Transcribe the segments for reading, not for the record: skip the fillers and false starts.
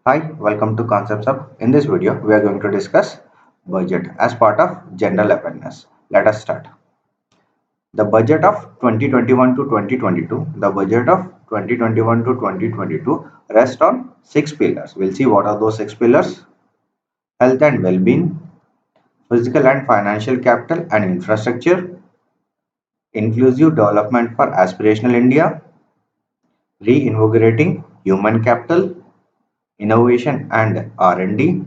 Hi, welcome to Concepts Hub. In this video, we are going to discuss budget as part of general awareness. Let us start. The budget of 2021 to 2022, the budget of 2021 to 2022 rests on six pillars. We'll see what are those six pillars: health and well-being, physical and financial capital and infrastructure, inclusive development for aspirational India, reinvigorating human capital, innovation and R&D,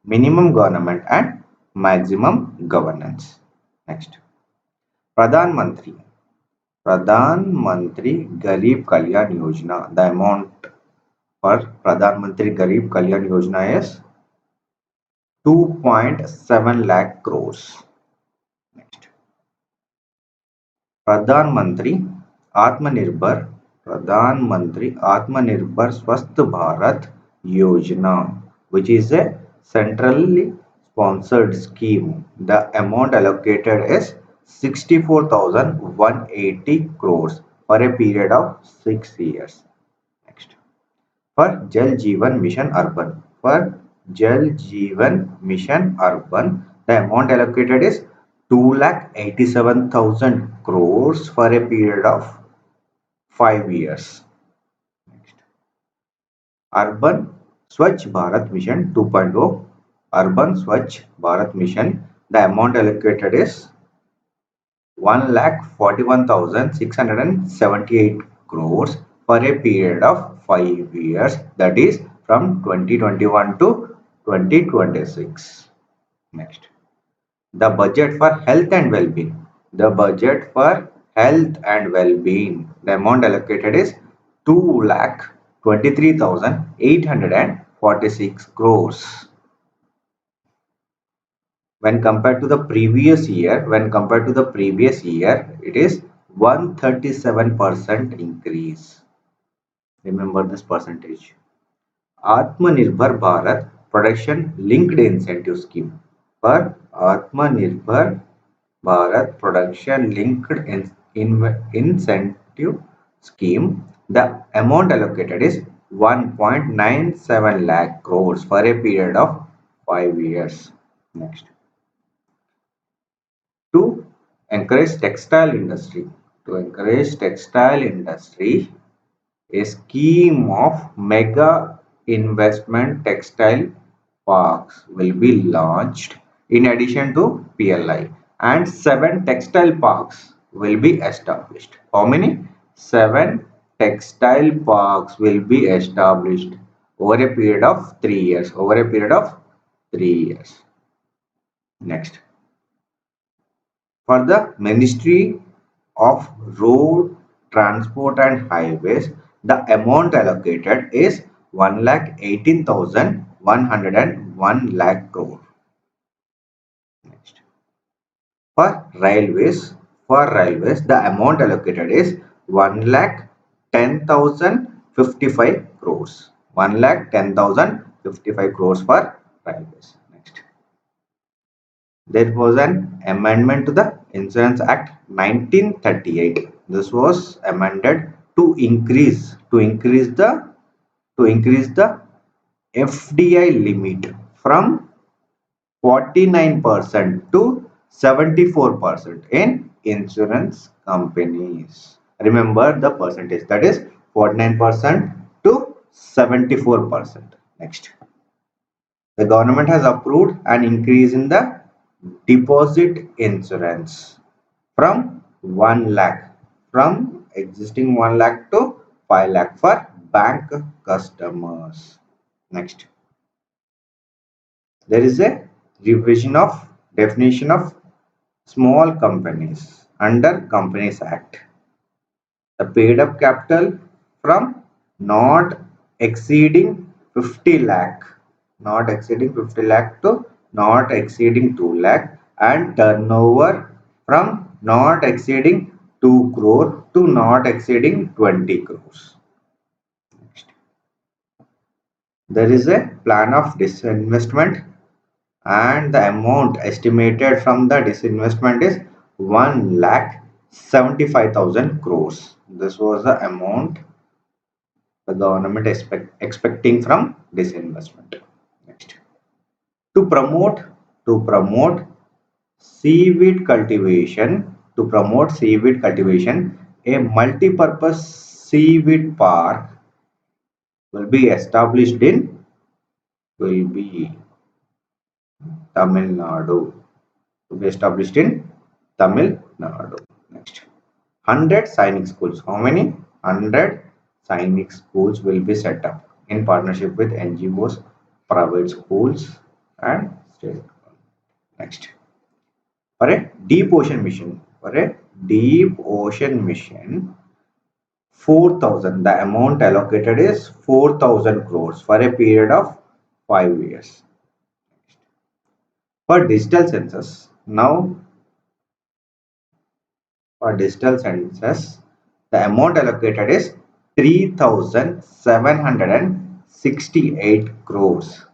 minimum government and maximum governance. Next, Pradhan Mantri. Pradhan Mantri Garib Kalyan Yojana. The amount for Pradhan Mantri Garib Kalyan Yojana is 2.7 lakh crores. Next, Pradhan Mantri Atmanirbhar Pradhan Mantri Atmanirbhar Swasth Bharat Yojana, which is a centrally sponsored scheme. The amount allocated is 64,180 crores for a period of 6 years. Next, for Jal Jeevan Mission Urban. For Jal Jeevan Mission Urban, the amount allocated is 2,87,000 crores for a period of 5 years. Next, Urban Swachh Bharat Mission 2.0. Urban Swachh Bharat Mission, the amount allocated is 1,41,678 crores for a period of 5 years, that is from 2021 to 2026. Next, the budget for health and well-being. The budget for health and well-being, the amount allocated is 2,23,846 crores. When compared to the previous year, it is 137% increase. Remember this percentage. Atmanirbhar Bharat Production Linked Incentive Scheme. For Atmanirbhar Bharat Production Linked Incentive Scheme, the amount allocated is 1.97 lakh crores for a period of 5 years. Next, to encourage textile industry. A scheme of mega investment textile parks will be launched in addition to PLI, and 7 textile parks will be established. How many? 7 textile parks will be established over a period of 3 years. Next, for the Ministry of Road Transport and Highways, the amount allocated is 1,18,101 lakh crore. Next, for railways, the amount allocated is 1,10,055 crores. 1,10,055 crores for railways. Next, there was an amendment to the Insurance Act 1938. This was amended to increase the FDI limit from 49% to 74% in insurance companies. Remember the percentage, that is 49% to 74%. Next, the government has approved an increase in the deposit insurance from 1 lakh, from existing 1 lakh to 5 lakh for bank customers. Next, there is a revision of definition of small companies under Companies Act. The paid up capital from not exceeding 50 lakh, to not exceeding 2 lakh, and turnover from not exceeding 2 crore to not exceeding 20 crores. Next, there is a plan of disinvestment, and the amount estimated from the disinvestment is 1,75,000 crores. This was the amount the government expecting from this investment. Next, to promote to promote seaweed cultivation, a multi-purpose seaweed park will be established in will be Tamil Nadu. To be established in Tamil Nadu. Next, 100 Sainik schools. How many? 100 Sainik schools will be set up in partnership with NGOs, private schools, and state. Next, for a deep ocean mission, 4,000. The amount allocated is 4,000 crores for a period of 5 years. For digital census, now for digital census, the amount allocated is 3,768 crores.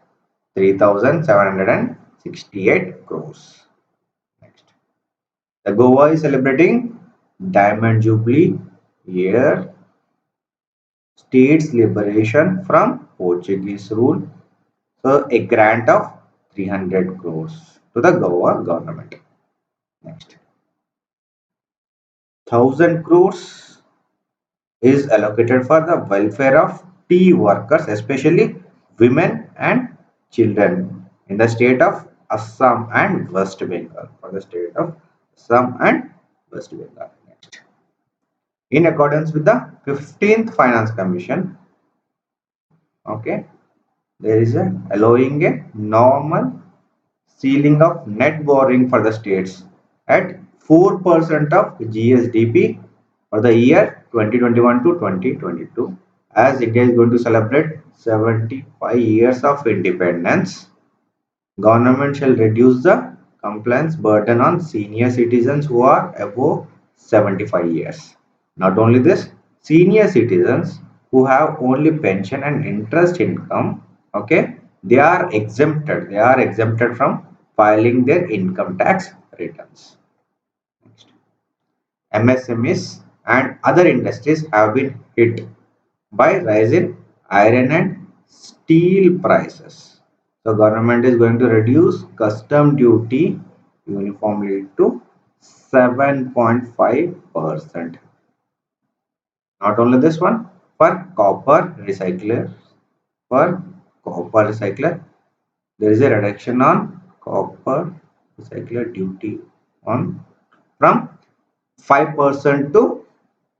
3,768 crores. Next, the Goa is celebrating Diamond Jubilee year, state's liberation from Portuguese rule. So a grant of 300 crores to the Goa government. Next, 1,000 crores is allocated for the welfare of tea workers, especially women and children in the state of Assam and West Bengal. For the state of Assam and West Bengal. Next, in accordance with the 15th Finance Commission, okay, there is a allowing a normal ceiling of net borrowing for the states at 4% of GSDP for the year 2021 to 2022. As India is going to celebrate 75 years of independence, government shall reduce the compliance burden on senior citizens who are above 75 years. Not only this, senior citizens who have only pension and interest income, okay, they are exempted from filing their income tax returns. Next, MSMEs and other industries have been hit by rise in iron and steel prices. The government is going to reduce custom duty uniformly to 7.5%. Not only this one, for copper recycler, for copper recycler, there is a reduction on copper recycler duty on from 5% to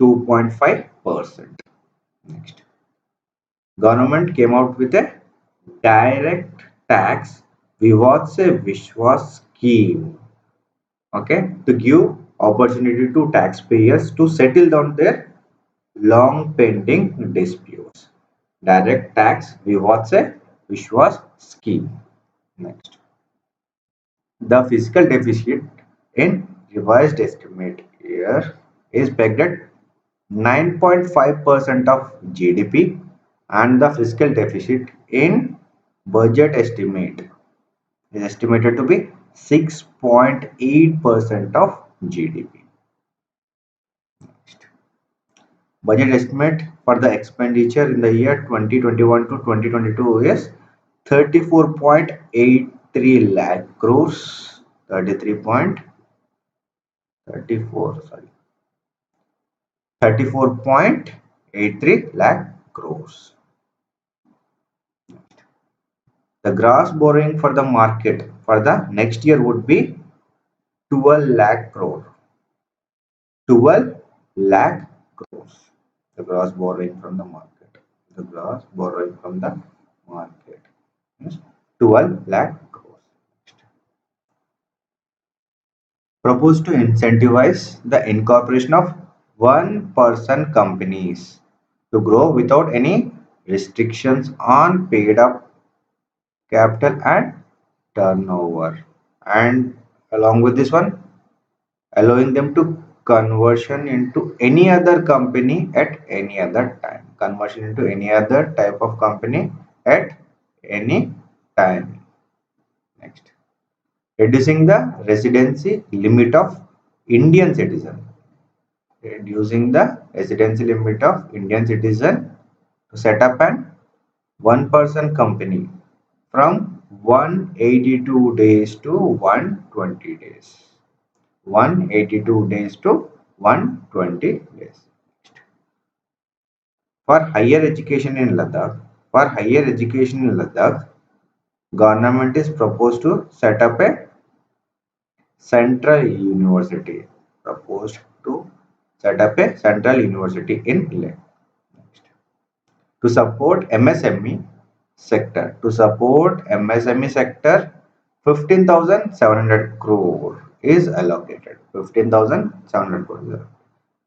2.5%. Next, government came out with a direct tax Vivad Se Vishwas scheme, okay, to give opportunity to taxpayers to settle down their long pending disputes. Direct tax Vivad Se Vishwas scheme. Next, the fiscal deficit in revised estimate year is pegged at 9.5% of GDP, and the fiscal deficit in budget estimate is estimated to be 6.8% of GDP. Next, budget estimate for the expenditure in the year 2021 to 2022 is 34.83 lakh crores. 34.83 lakh crores. The gross borrowing for the market for the next year would be 12 lakh crore. 12 lakh crores. The gross borrowing from the market. The gross borrowing from the market is 12 lakh crores. Proposed to incentivize the incorporation of one person companies to grow without any restrictions on paid up capital and turnover, and along with this one, allowing them to conversion into any other company at any other time, conversion into any other type of company at any time. Next, reducing the residency limit of Indian citizen, reducing the residency limit of Indian citizen to set up an one person company from 182 days to 120 days. 182 days to 120 days. For higher education in Ladakh, for higher education in Ladakh, government is proposed to set up a central university. Proposed to set up a central university in Leh. To support MSME sector, to support MSME sector, 15,700 crore is allocated. 15,700 crore.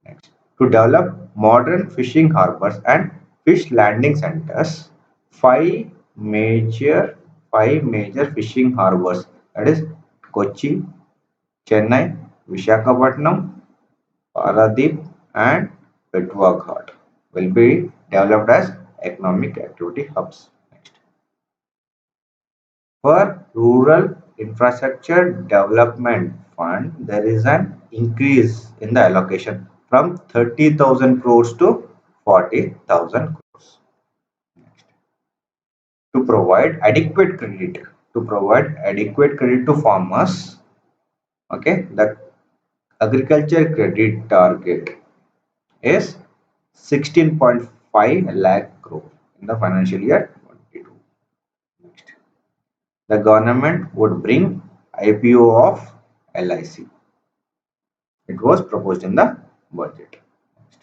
Next, to develop modern fishing harbors and fish landing centers, five major five major fishing harbors, that is Kochi, Chennai, Vishakhapatnam, Paradip, and Petwa Ghat, will be developed as economic activity hubs. Next, for rural infrastructure development fund, there is an increase in the allocation from 30,000 crores to 40,000 crores. Next, to provide adequate credit, to farmers, okay, the agriculture credit target is 16.5 lakh crore in the financial year 22. Next, the government would bring IPO of LIC. It was proposed in the budget. Next,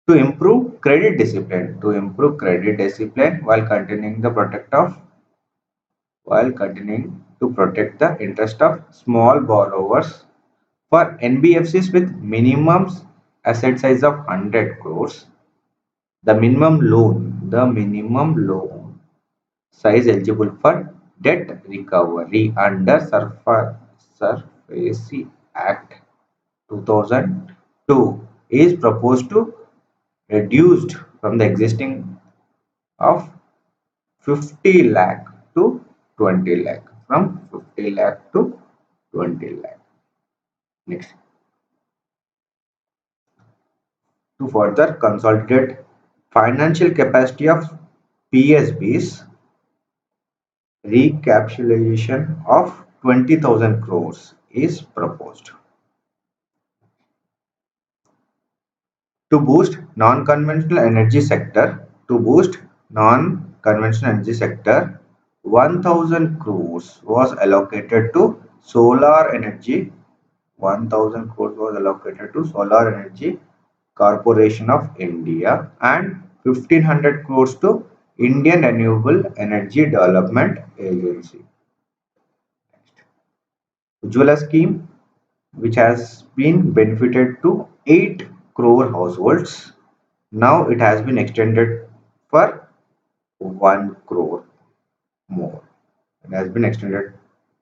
to improve credit discipline while continuing to protect the interest of small borrowers for NBFCs with minimum asset size of 100 crores. The minimum loan size eligible for debt recovery under SARFAESI Act 2002 is proposed to reduced from the existing of 50 lakh to 20 lakh, from 50 lakh to 20 lakh. Next, to further consolidate financial capacity of PSBs, recapitalization of 20,000 crores is proposed. To boost non-conventional energy sector, 1,000 crores was allocated to solar energy. 1,000 crores was allocated to Solar Energy Corporation of India and 1,500 crores to Indian Renewable Energy Development Agency. Ujjwala scheme, which has been benefited to 8 crore households. Now it has been extended for 1 crore more. It has been extended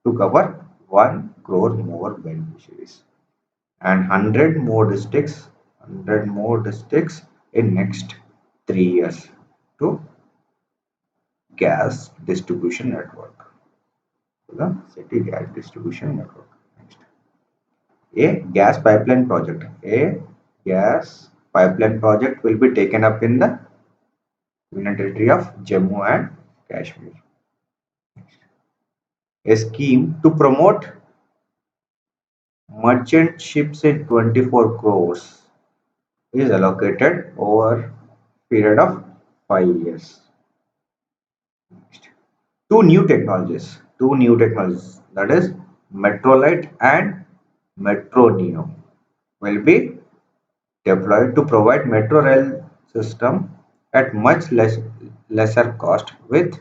to cover 1 crore more beneficiaries and 100 more districts in next 3 years to gas distribution network. The city gas distribution network. Next, a gas pipeline project. A gas pipeline project will be taken up in the Union Territory of Jammu and Kashmir. A scheme to promote merchant ships in 24 crores is allocated over period of 5 years. Next, two new technologies, that is Metrolite and Metro Neo, will be deployed to provide metro rail system at much lesser cost with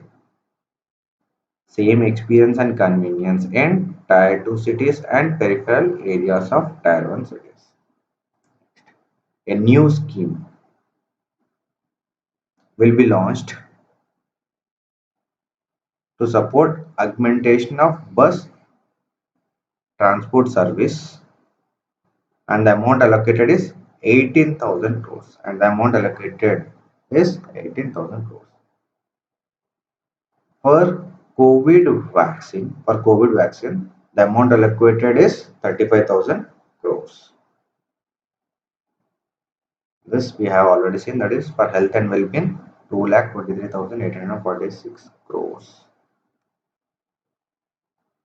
same experience and convenience in Tier 2 cities and peripheral areas of Tier 1 cities. A new scheme will be launched to support augmentation of bus transport service, and the amount allocated is 18,000 crores, and the amount allocated is 18,000 crores. For COVID vaccine, the amount allocated is 35,000 crores. This we have already seen, that is for health and well-being 2,23,846 crores.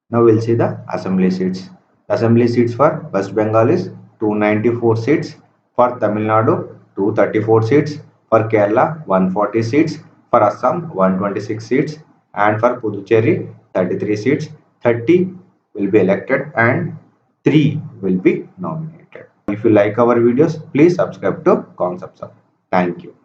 Now we'll see the assembly seats. The assembly seats for West Bengal is 294 seats, for Tamil Nadu 234 seats, for Kerala 140 seats, for Assam 126 seats, and for Puducherry 33 seats. 30 will be elected and 3 will be nominated. If you like our videos, please subscribe to Concepts Hub. Thank you.